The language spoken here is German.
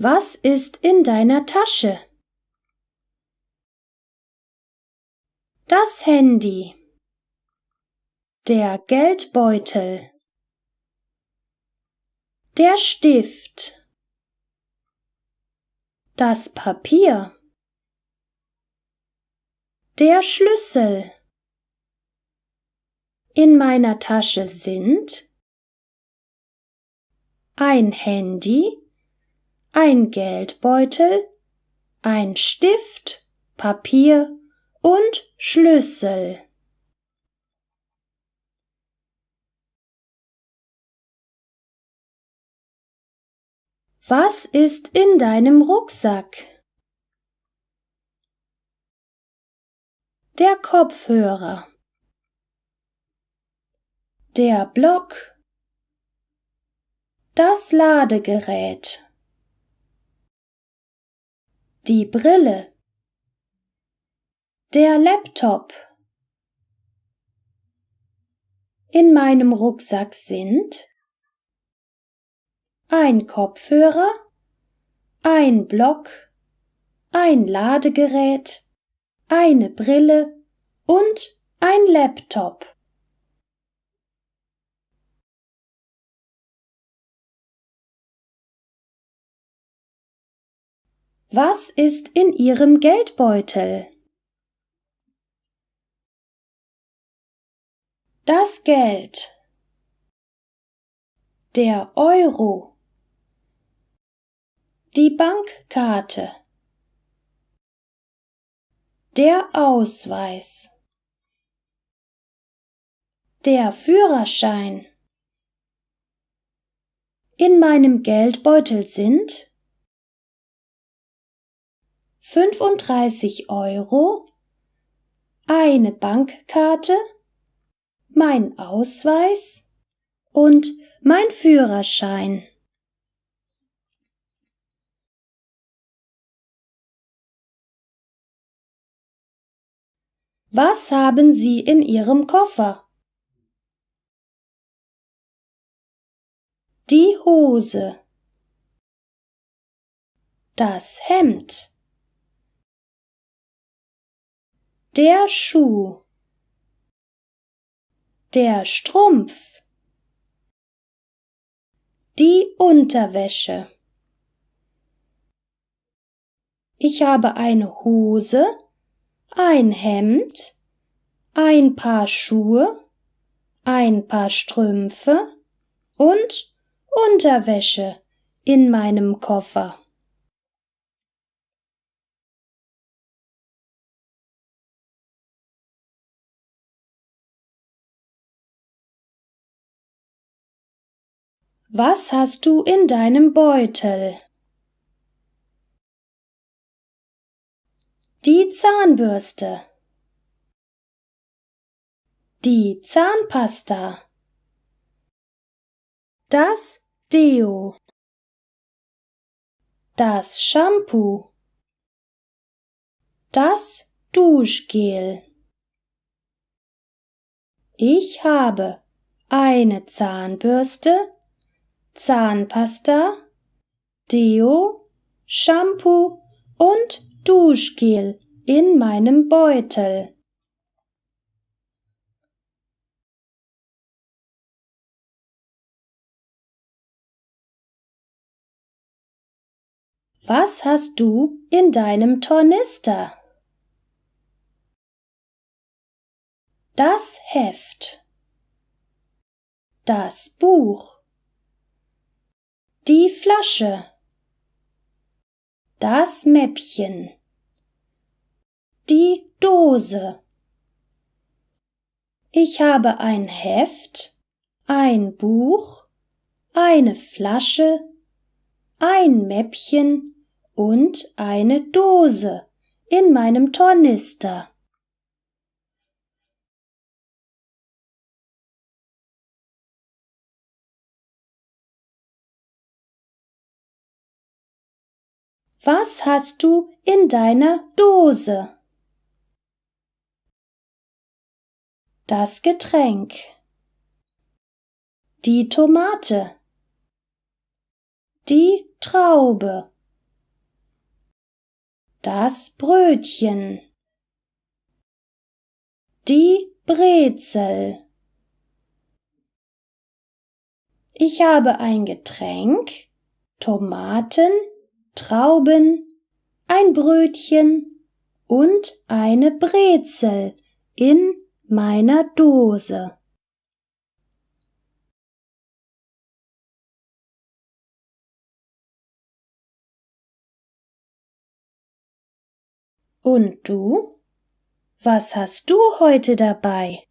Was ist in deiner Tasche? Das Handy, der Geldbeutel, der Stift, das Papier, der Schlüssel. In meiner Tasche sind ein Handy, ein Geldbeutel, ein Stift, Papier und Schlüssel. Was ist in deinem Rucksack? Der Kopfhörer, der Block, das Ladegerät, die Brille, der Laptop. In meinem Rucksack sind ein Kopfhörer, ein Block, ein Ladegerät, eine Brille und ein Laptop. Was ist in Ihrem Geldbeutel? Das Geld, der Euro, die Bankkarte, der Ausweis, der Führerschein. In meinem Geldbeutel sind 35 Euro, eine Bankkarte, mein Ausweis und mein Führerschein. Was haben Sie in Ihrem Koffer? Die Hose, das Hemd, der Schuh, der Strumpf, die Unterwäsche. Ich habe eine Hose, ein Hemd, ein Paar Schuhe, ein Paar Strümpfe und Unterwäsche in meinem Koffer. Was hast du in deinem Beutel? Die Zahnbürste, die Zahnpasta, das Deo, das Shampoo, das Duschgel. Ich habe eine Zahnbürste, Zahnpasta, Deo, Shampoo und Duschgel in meinem Beutel. Was hast du in deinem Tornister? Das Heft, das Buch, die Flasche, das Mäppchen, die Dose. Ich habe ein Heft, ein Buch, eine Flasche, ein Mäppchen und eine Dose in meinem Tornister. Was hast du in deiner Dose? Das Getränk, die Tomate, die Traube, Das Brötchen. Die Brezel. Ich habe ein Getränk, Tomaten, Trauben, ein Brötchen und eine Brezel in meiner Dose. Und du? Was hast du heute dabei?